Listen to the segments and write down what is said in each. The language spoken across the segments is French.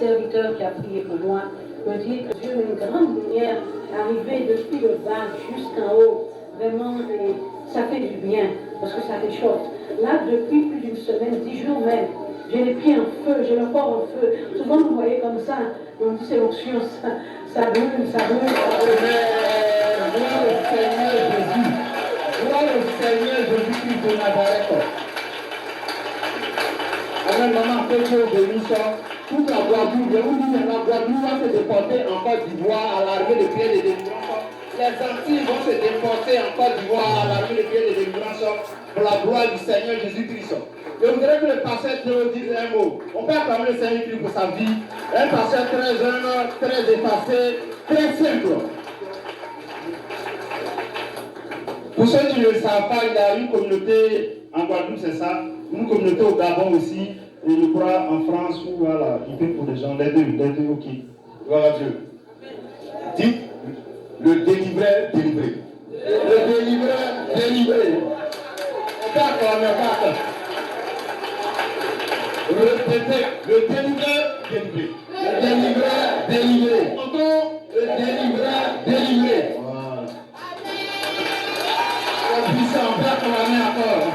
serviteur qui a prié pour moi me dit que Dieu a une grande lumière arrivée depuis le bas jusqu'en haut. Vraiment, et ça fait du bien parce que ça réchauffe. Là, depuis plus d'une semaine, 10 jours même, j'ai les pieds en feu, j'ai le corps en feu. Souvent, vous voyez comme ça, on dit c'est l'onction, ça brûle, ça brûle. Gloire au Seigneur Jésus. Gloire au Seigneur Jésus-Christ de Nazareth. Amen, maman, que Dieu bénisse. Toute la Guadeloupe, je vous dis, la Guadeloupe va se déporter en Côte d'Ivoire à l'arrivée de pied de délivrance. Les Antilles vont se déporter en Côte d'Ivoire à l'arrivée de pied de délivrance pour la gloire du Seigneur Jésus-Christ. Je voudrais que le pasteur Théo dise un mot. On peut acclamer le Seigneur Christ pour sa vie. Un pasteur très jeune, très effacé, très simple. Pour ceux qui ne le savent pas, il y a une communauté en Guadeloupe, c'est ça. Une communauté au Gabon aussi. Et je crois en France où voilà, il fait pour les gens. Les deux, ok. Gloire à Dieu. Dites le délivreur délivré. Le délivreur délivré. D'accord, mais d'accord. Répétez, le délivreur délivré. Le délivreur délivré. Encore le délivreur délivré. Voilà. On puisse en faire comme la main encore.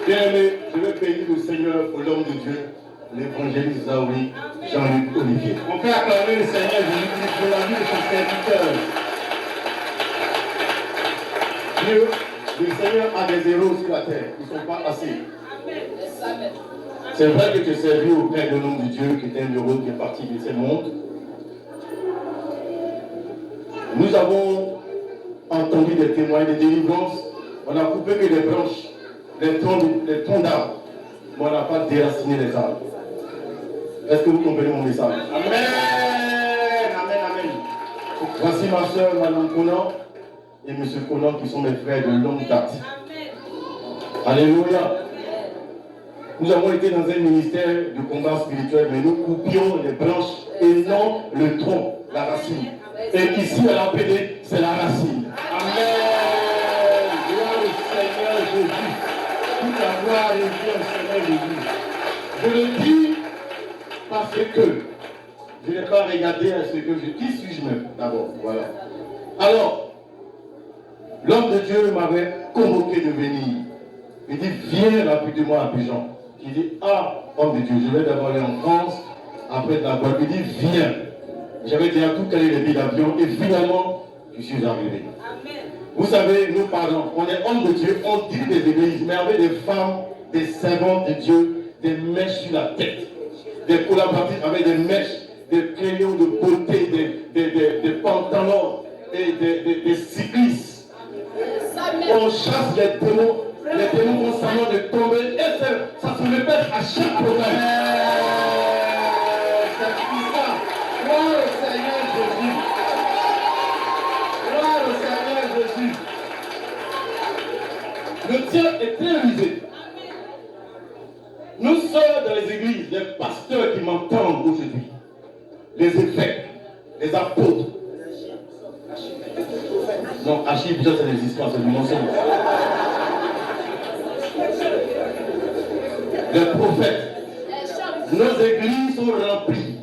Bien-aimé, je vais bénir le Seigneur pour l'homme de Dieu, l'évangéliste Zaouri, Jean-Luc Olivier. On peut acclamer le Seigneur Jésus-Christ pour la vie de son serviteur. Dieu, le Seigneur a des héros sur la terre, ils ne sont pas assez. C'est vrai que tu es servi auprès de l'homme de Dieu qui est un héros qui est parti de ce monde. Nous avons entendu des témoins de délivrance, on a coupé que des branches. Les troncs d'arbres, mais on n'a pas déraciné les arbres. Est-ce que vous comprenez mon message? Amen, amen, amen. Voici ma soeur, Madame Conan, et Monsieur Conan, qui sont mes frères de longue date. Alléluia. Nous avons été dans un ministère de combat spirituel, mais nous coupions les branches et non le tronc, la racine. Et ici, à l'APD, c'est la racine. Amen. Gloire au Seigneur Jésus. Toute la gloire est au Seigneur Jésus. Je le dis parce que je n'ai pas regardé à ce que je dis. Qui suis-je même d'abord? Voilà. Alors, l'homme de Dieu m'avait convoqué de venir. Il dit, viens rapidement à Abidjan. Il dit, ah, homme de Dieu, je vais d'abord aller en France, après d'abord. Il dit, viens. J'avais déjà tout calé les billets d'avion et finalement, je suis arrivé. Amen. Vous savez, nos parents, on est hommes de Dieu, on dit des églises, mais avec des femmes, des servantes de Dieu, des mèches sur la tête, des collaboratrices avec des mèches, des crayons de beauté, des pantalons et des cyclistes. On chasse les démons vont s'en de tomber, et ça se répète à chaque programme. C'est tout ça. Gloire au Seigneur Jésus. Gloire au Seigneur Jésus. Le ciel est très rusé. Nous sommes dans les églises, les pasteurs qui m'entendent aujourd'hui, les évêques, les apôtres. Non, archives, ça n'existe pas, c'est du mensonge. Les prophètes. Nos églises sont remplies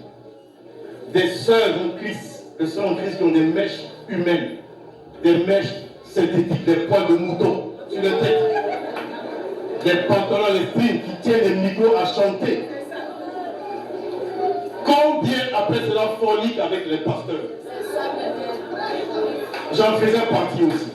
des sœurs en Christ, des sœurs en Christ qui ont des mèches humaines, des mèches synthétiques, des poils de mouton sur la tête, des pantalons, les filles qui tiennent des micros à chanter. Combien après cela fornique avec les pasteurs? J'en faisais partie aussi.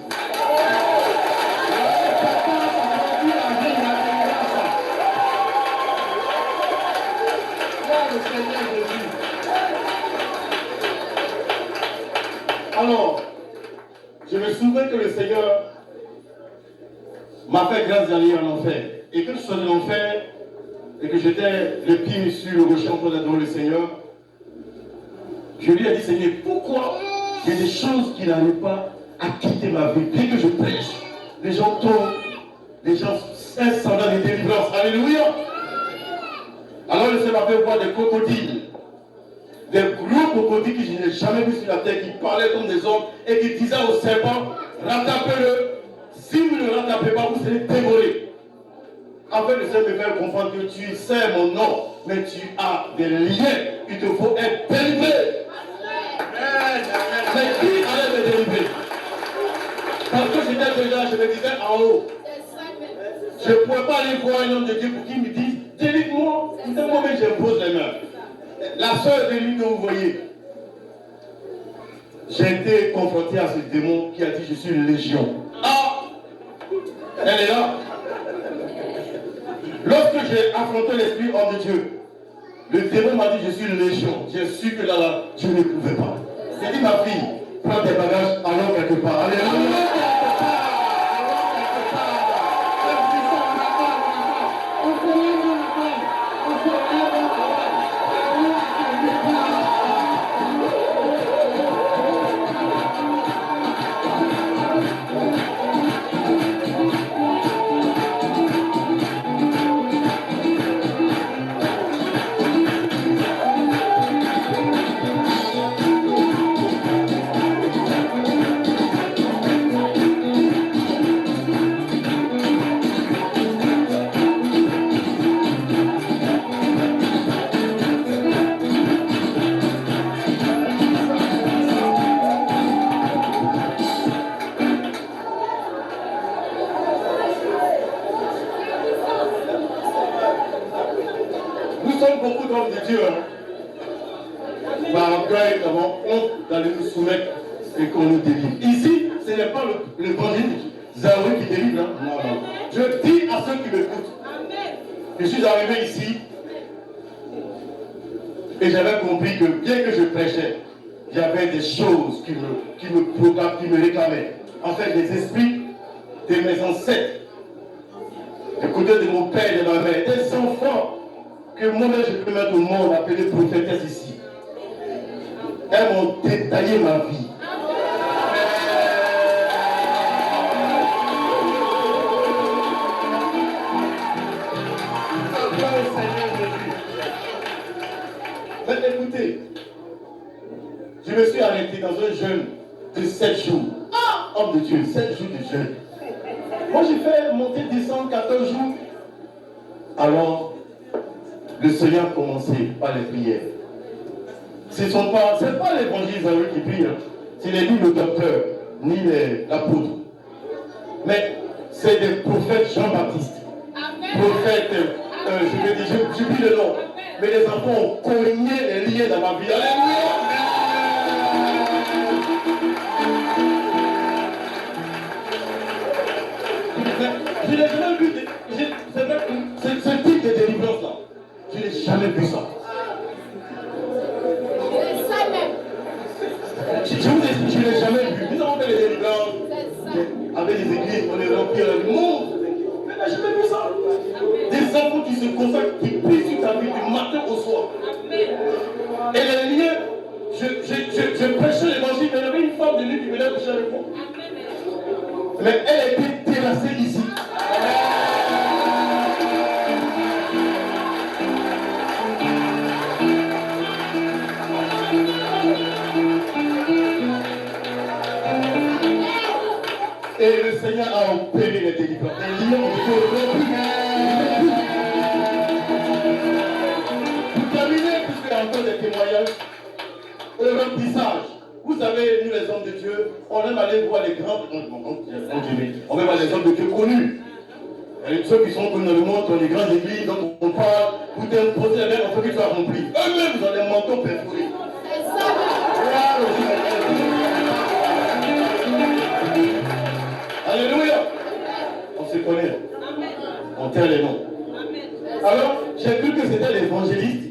Alors, je me souviens que le Seigneur m'a fait grâce d'aller en enfer. Et que je sois en enfer, et que j'étais le pied sur le rocher en train d'adorer le Seigneur, je lui ai dit, Seigneur, pourquoi il y a des choses qui n'arrivent pas à quitter ma vie? Dès que je prêche, les gens tombent, les gens sont dans des délivrances. Alléluia! Alors le Seigneur m'a fait voir des crocodiles. Des gros crocodiles que je n'ai jamais vus sur la terre, qui parlaient comme des hommes et qui disaient au serpent, rattrapez-le. Si vous ne le rattrapez pas, vous serez dévoré. afin de se me faire comprendre que tu sais mon nom, mais tu as des liens. Il te faut être délivré. Mais qui allait me délivrer? Parce que j'étais déjà, je me disais en haut. Je ne pouvais pas aller voir un homme de Dieu pour qu'il me dise, délivre-moi. C'est moi que j'impose les mains. La sœur de lui que vous voyez, j'ai été confronté à ce démon qui a dit, je suis une légion. Ah! Elle est là. Lorsque j'ai affronté l'esprit homme de Dieu, le démon m'a dit, je suis une légion. J'ai su que là, je ne pouvais pas. J'ai dit, ma fille, prends tes bagages, allons quelque part. Alléluia. Beaucoup d'hommes de Dieu, par orgueil, nous avons honte d'aller nous soumettre et qu'on nous délivre. Ici, ce n'est pas l'évangile Zaoui qui délivre. Hein? Non, non. Je dis à ceux qui m'écoutent, je suis arrivé ici et j'avais compris que bien que je prêchais, il y avait des choses qui me réclamaient. En fait, des esprits de mes ancêtres, du côté de mon père et de ma mère, des enfants que moi-même je peux mettre au monde, appeler prophétesse ici. Elles m'ont détaillé ma vie. Mais écoutez, je me suis arrêté dans un jeûne de 7 jours. Ah, homme de Dieu, 7 jours de jeûne. Moi j'ai fait monter, descendre 14 jours. Alors, le Seigneur a commencé par les prières. Ce n'est pas l'évangile Zaoui qui prie, hein. C'est ni le docteur, ni l'apôtre. Mais c'est des prophètes Jean-Baptiste. Prophètes, je vais dire, j'oublie le nom. Mais les enfants ont cogné les liens dans ma vie. Alléluia! Je n'ai jamais vu, c'est vrai, ce type de délivrance là. Je n'ai jamais vu ça. Je vous explique, je n'ai jamais vu. Nous avons fait des délivrances avec des églises, on est rempli le monde. Mais je n'ai jamais vu ça. Des enfants qui se consacrent, qui prient sur ta vie du matin au soir. Et les liens, je prêchais l'évangile, mais il y avait une femme de lui qui venait prêcher avec moi. Mais elle était terrassée ici. Et le Seigneur a opéré les délivrances. Les liens ont été rompus. Pour terminer, puisqu'il y a encore des témoignages, au remplissage. Vous savez, nous les hommes de Dieu, on aime aller voir les grands. On aime voir les hommes de Dieu connus. Et ceux qui sont connus dans le monde, dans les grandes églises, donc on parle, vous t'imposez les mains, on fait que tu as rempli. Eux-mêmes, ils ont des manteaux perforés. Alléluia. On se connaît. On tient les noms. Alors, j'ai cru que c'était l'évangéliste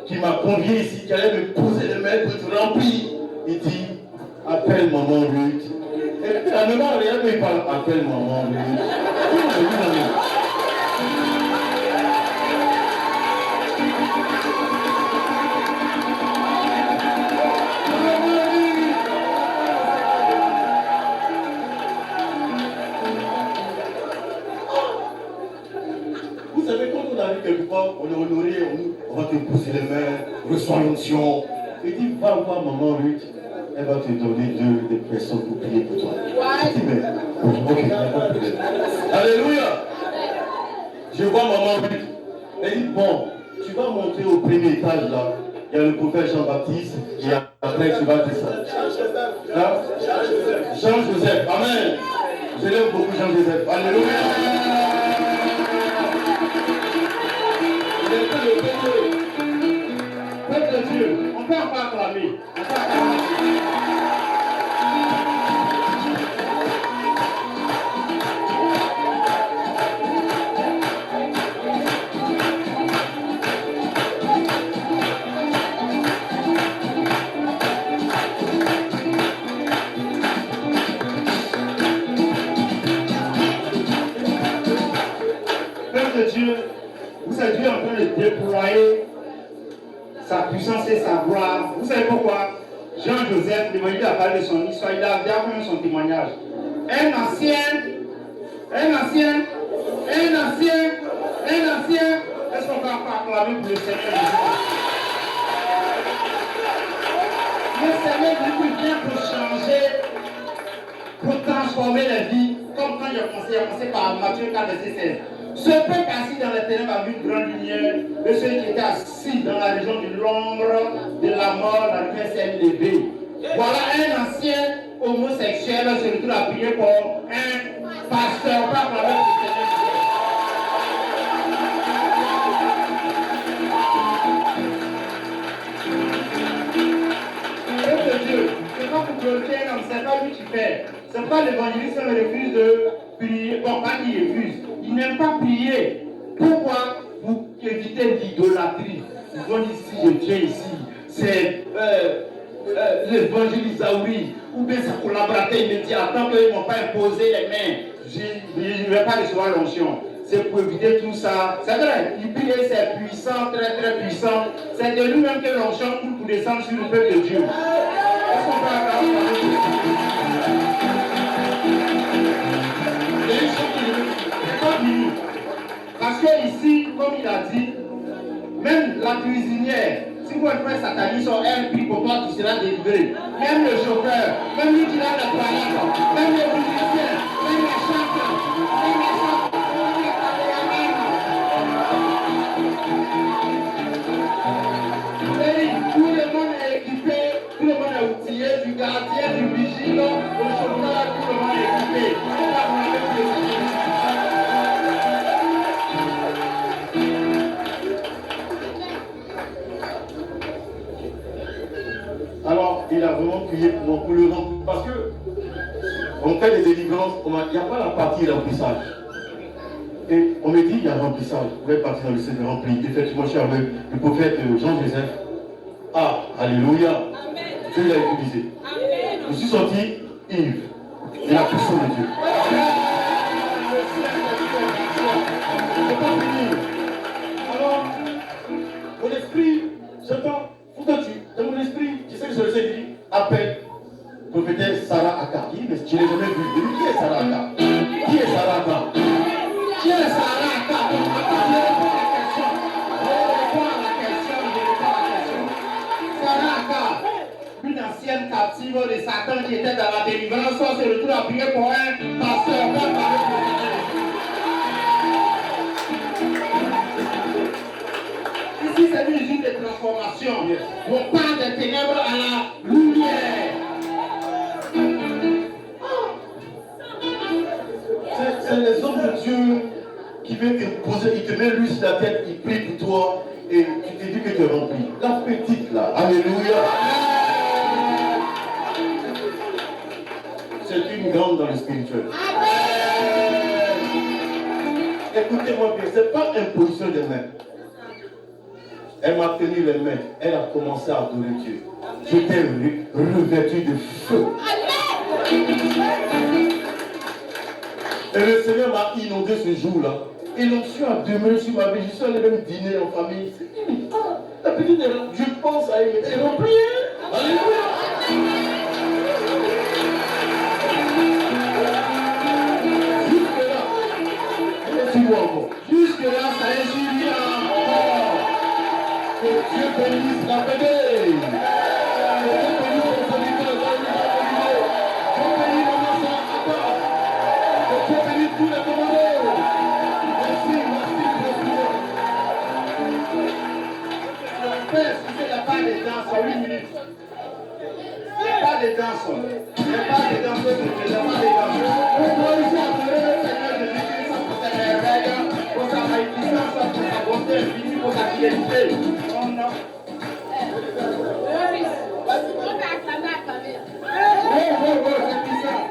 qui m'a convié ici, qui allait me poser les mains pour te remplir. Il dit, appelle maman Ruth. Et puis, la maman, regarde, il parle, appelle maman Ruth. Vous savez, quand on arrive quelque part, on est honoré, on va te pousser les mains, reçois l'onction. Il dit, va voir maman Ruth, elle va te donner des personnes pour prier pour toi. Je dis, mais, ok, il n'y a pas de problème. Alléluia. Je vois maman Ruth. Elle dit, bon, tu vas monter au premier étage là. Il y a le prophète Jean-Baptiste et après tu vas descendre. Hein? Jean-Joseph. Amen. Je l'aime beaucoup Jean-Joseph. Alléluia. Il était le premier. Peuple de Dieu, on peut encore acclamer. On peut acclamer. Dieu, vous savez, Dieu est en train de déployer sa puissance et sa gloire. Vous savez pourquoi? Jean-Joseph, l'évangile a parlé de son histoire, il a fait son témoignage. Un ancien, est-ce qu'on va pas acclamer pour le Seigneur Jésus? Le Seigneur Jésus vient pour changer, pour transformer la vie, comme quand il a commencé par Matthieu 4, verset 16. Ce peuple assis dans les ténèbres a vu une grande lumière, et ceux qui étaient assis dans la région de l'ombre de la mort, la lumière s'est levée. Voilà un ancien homosexuel se retrouve à prier pour un pasteur, pas pour le Seigneur. Peuple de Dieu, c'est pas pour glorifier un homme, c'est pas lui qui fait. C'est pas l'évangéliste qui refuse de prier. Bon, pas qu'il refuse. Il n'aime pas prier. Pourquoi? Pour éviter l'idolâtrie. Ils vont dire si je tiens ici, c'est l'évangéliste Zaouri, ou bien sa collaborateur immédiat, tant qu'ils ne m'ont pas imposé les mains, je ne vais pas recevoir l'onction. C'est pour éviter tout ça. C'est vrai, il prie, c'est puissant, très très puissant. C'est de lui-même que l'onction coule pour descendre sur le peuple de Dieu. Est-ce qu'on peut avoir parce que ici, comme il a dit, même la cuisinière, si vous êtes frère sataniste, elle prie pour toi, tu seras délivré. Même le chauffeur, même lui qui a le toilette, même les musiciens, même les chanteurs, même les chanteurs, même les caméramans. Tout le monde est équipé, tout le monde est outillé, du gardien, du vigile, au chauffeur, tout le monde est équipé. Alors, il a vraiment prié pour le remplir. Parce que, on fait des délivrances, il n'y a pas la partie remplissage. Et on me dit, il y a remplissage. Vous pouvez partir dans le ciel rempli. Effectivement, je suis avec le prophète Jean-Joseph. Ah, alléluia. Dieu l'a utilisé. Je suis sorti ivre. Et la puissance de Dieu. Alors, mon esprit, j'entends, faut que dans mon esprit, tu sais que je le sais, dit, appelle prophétesse Sarah Aka. Mais je ne l'ai jamais vu. Il dit, qui est Sarah Aka? Qui est Sarah Aka? Qui est Sarah Aka? Je réponds à la question. Sarah Aka, une ancienne captive de Satan qui était dans la délivrance, se retrouve à prier pour un pasteur. Ici, c'est une usine de transformation. On part des ténèbres à la lumière. C'est les hommes de Dieu qui veulent imposer, ils te mettent lui sur la tête, ils prient pour toi et tu te dis que tu es rempli. La petite là, alléluia. C'est une grande dans le spirituel. Écoutez-moi bien, ce n'est pas imposition des mains. Elle m'a tenu les mains, elle a commencé à adorer Dieu. J'étais revêtu de feu. Et le Seigneur m'a inondé ce jour-là. Et l'onction a demeuré sur ma vie. Je suis allé même dîner en famille. La petite, je pense à elle. Elle est remplie. Alléluia. Jusque-là, ça est suivi encore. Que Dieu bénisse la paix. Que Dieu bénisse les auditeurs. Dieu bénisse le message. Que Dieu bénisse tous les commandeurs. Merci, merci. vérité. Non, non. C'est bizarre.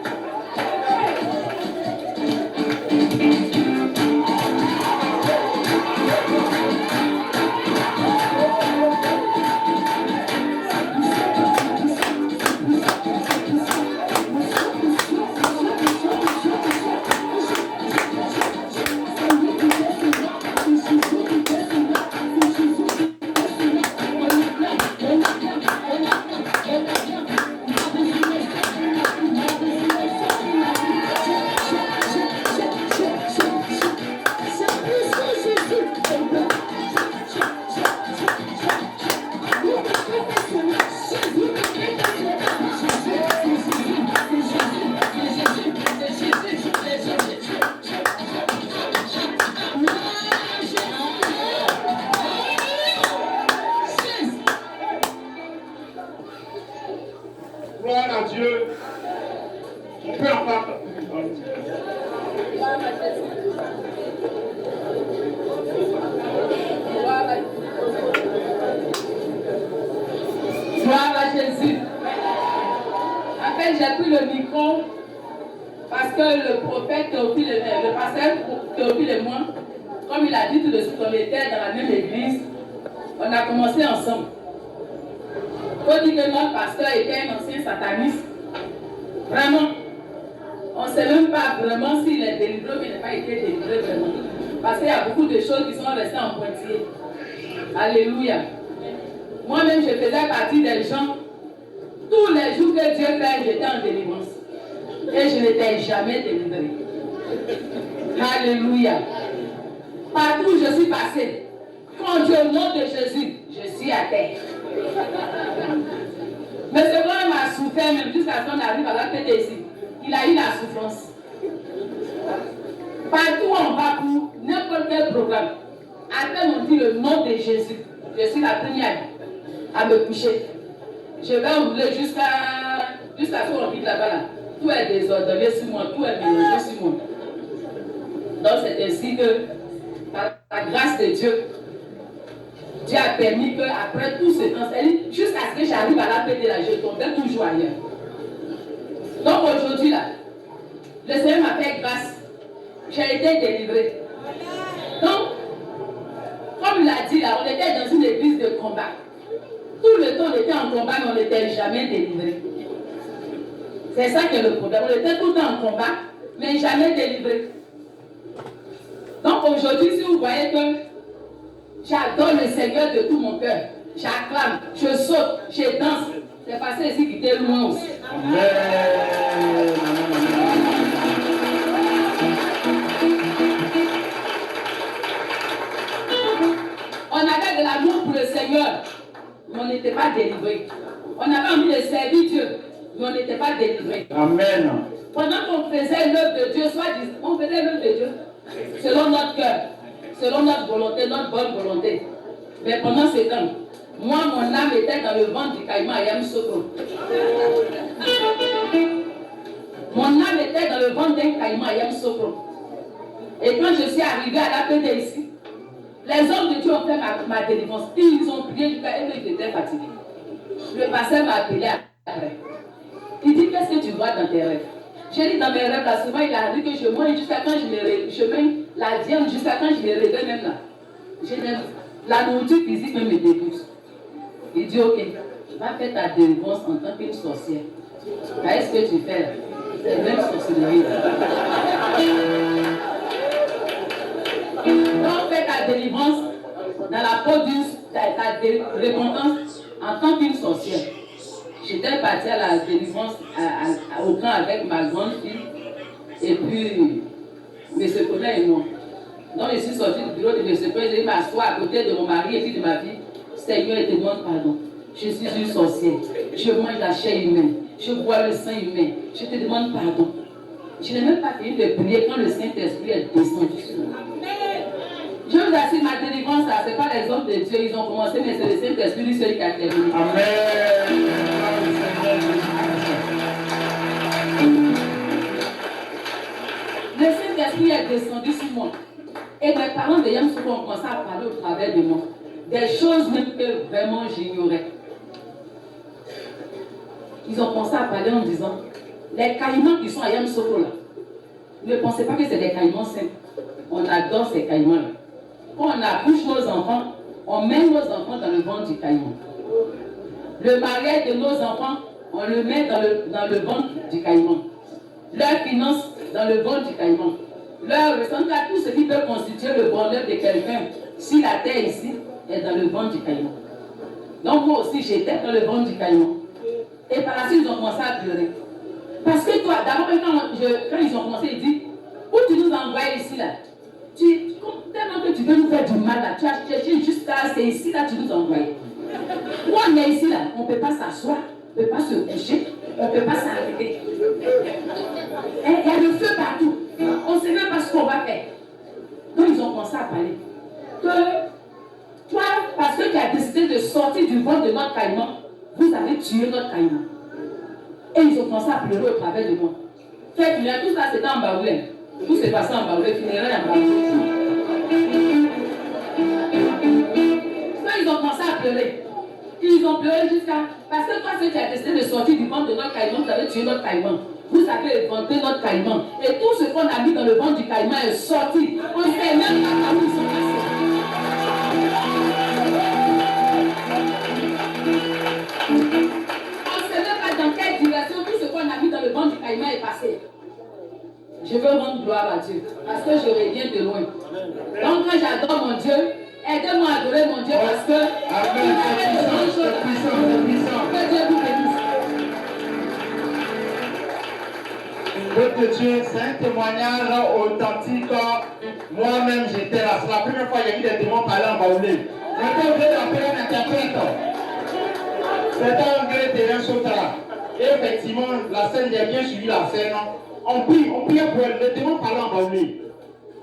Gloire à Dieu. On peut en parler. Gloire à Jésus. En fait, j'ai pris le micro parce que le prophète Théophile, le pasteur Théophile et moi, comme il a dit tout de suite, on était dans la même église, on a commencé ensemble. Il faut dire que notre pasteur était un ancien sataniste. Vraiment. On ne sait même pas vraiment s'il est délivré ou il n'a pas été délivré vraiment. Parce qu'il y a beaucoup de choses qui sont restées en pointillé. Alléluia. Moi-même, je faisais partie des gens, tous les jours que Dieu fait, j'étais en délivrance. Et je n'étais jamais délivré. Alléluia. Partout où je suis passé, quand Dieu au nom de Jésus, je suis à terre. Mais ce grand m'a souffert même jusqu'à ce qu'on arrive à la tête ici. Il a eu la souffrance. Partout où on va pour n'importe quel programme, après on dit le nom de Jésus. Je suis la première à me coucher. Je vais rouler jusqu'à ce qu'on quitte là-bas. Là. Tout est désordonné sur moi, tout est mélangé sur moi. Donc c'est ainsi que, par la grâce de Dieu, Dieu a permis qu'après tout ce temps, jusqu'à ce que j'arrive à la paix de la je tombais toujours ailleurs. Donc aujourd'hui là, le Seigneur m'a fait grâce. J'ai été délivré. Donc, comme il a dit là, on était dans une église de combat. Tout le temps on était en combat, mais on n'était jamais délivré. C'est ça qui est le problème. On était tout le temps en combat, mais jamais délivré. Donc aujourd'hui, si vous voyez que j'adore le Seigneur de tout mon cœur, j'acclame, je saute, je danse, c'est parce que ici qui était loin aussi. Amen. On avait de l'amour pour le Seigneur, mais on n'était pas délivré. On avait envie de servir Dieu, mais on n'était pas délivré. Amen. Pendant qu'on faisait l'œuvre de Dieu, on faisait l'œuvre de Dieu selon notre cœur, selon notre volonté, notre bonne volonté. Mais pendant ce temps, moi, mon âme était dans le ventre du caïman à Yamoussoukro. Mon âme était dans le ventre d'un caïman à Yamoussoukro. Et quand je suis arrivée à la paix ici, les hommes de Dieu ont fait ma délivrance. Ils ont prié jusqu'à eux, ils étaient fatigués. Le pasteur m'a appelé après. Il dit, qu'est-ce que tu vois dans tes rêves? J'ai dit dans mes rêves, là, souvent il a dit que je mange jusqu'à quand je mange la viande jusqu'à quand je me réveille même là. La nourriture physique me dégoûte. Il dit, ok, va faire ta délivrance en tant qu'une sorcière. Qu'est-ce que tu fais là? C'est même sorcellerie. Donc fais ta délivrance dans la peau ta repentance en tant qu'une sorcière. J'étais partie à la délivrance au camp avec ma grande fille et puis M. Colin et moi. Donc je suis sortie du bureau de M. Colin, j'ai m'asseoir à côté de mon mari et puis de ma fille. Seigneur, je te demande pardon. Je suis une sorcière. Je mange la chair humaine. Je bois le sang humain. Je te demande pardon. Je n'ai même pas fini de prier quand le Saint-Esprit est descendu sur moi. Je vous assure, ma délivrance, ce n'est pas les hommes de Dieu, ils ont commencé, mais c'est le Saint-Esprit, celui qui a terminé. Amen. Le Saint-Esprit est descendu sur moi. Et mes parents de Yamoussoukro ont commencé à parler au travers de moi. des choses même que vraiment j'ignorais. Ils ont commencé à parler en disant, les caïmans qui sont à Yamoussoukro là, ne pensez pas que c'est des caïmans simples. On adore ces caïmans-là. Quand on accouche nos enfants, on met nos enfants dans le ventre du caïman. Le mariage de nos enfants, on le met dans le ventre du caïman. Leurs finances dans le ventre du caïman. Leur ressenti à tout ce qui peut constituer le bonheur de quelqu'un, si la terre ici est dans le ventre du caïman. Donc moi aussi j'étais dans le ventre du caïman. Et par la suite ils ont commencé à pleurer. Parce que toi, d'abord quand ils ont commencé, ils disent, où tu nous envoies ici là? Tellement que tu veux nous faire du mal là, tu as cherché jusqu'à, c'est ici là tu nous envoies. Où on est ici là, on ne peut pas s'asseoir, on ne peut pas se coucher, on ne peut pas s'arrêter. Il y a le feu partout. On ne sait même pas ce qu'on va faire. Donc ils ont commencé à parler. Que toi, parce que tu as décidé de sortir du ventre de notre caïman, vous avez tué notre caïman. Et ils ont commencé à pleurer au travers de moi. Fait que tout ça c'était en Baoulé. Tout s'est passé en Baoulé, funérailles en Baoulé. Quand ils ont commencé à pleurer, ils ont pleuré jusqu'à. Parce que toi, tu as décidé de sortir du ventre de notre caïman, vous avez tué notre caïman. Vous avez inventé notre caïman. Et tout ce qu'on a mis dans le ventre du caïman est sorti. On ne sait même pas où ils sont passés. On ne sait même pas dans quelle direction tout ce qu'on a mis dans le ventre du caïman est passé. Je veux rendre gloire à Dieu. Parce que je reviens de loin. Donc quand j'adore mon Dieu, aidez-moi à adorer mon Dieu parce que. Amen. C'est puissant. Que Dieu vous bénisse. Peuple de Dieu, c'est un témoignage authentique. Moi-même, j'étais là. C'est la première fois que j'ai vu des démons parler en baoulé. J'étais obligé d'appeler un interprète. C'était un vrai terrain sauta. Et effectivement, la scène, j'ai bien suivi la scène. On priait pour elle. Les démons parlaient en baoulé.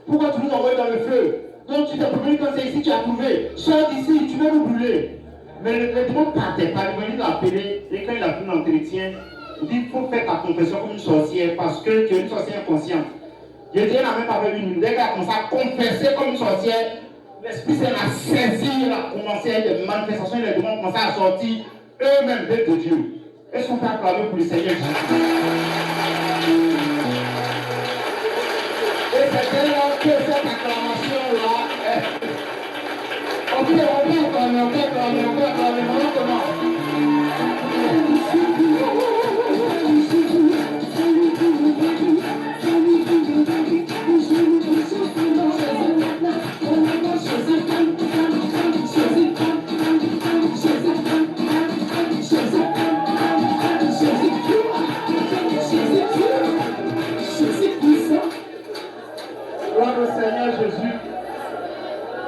Pourquoi tu nous envoies dans le feu? Donc tu t'es promis quand c'est ici, tu as trouvé. Sors d'ici, tu veux nous brûler. Mais le démon ne partait pas. Il m'a appelé. Et quand il a fait l'entretien, il dit il faut faire ta confession comme une sorcière parce que tu es une sorcière inconsciente. Je dis, elle n'a même pas fait une minute. Dès qu'elle a commencé à confesser comme une sorcière, l'Esprit Saint a saisi, il a commencé à des manifestations, les démons ont commencé à sortir eux-mêmes d'être de Dieu. Est-ce qu'on peut acclamer pour le Seigneur Jésus? Et c'est là que cette acclamation-là est. On peut acclamer, comment?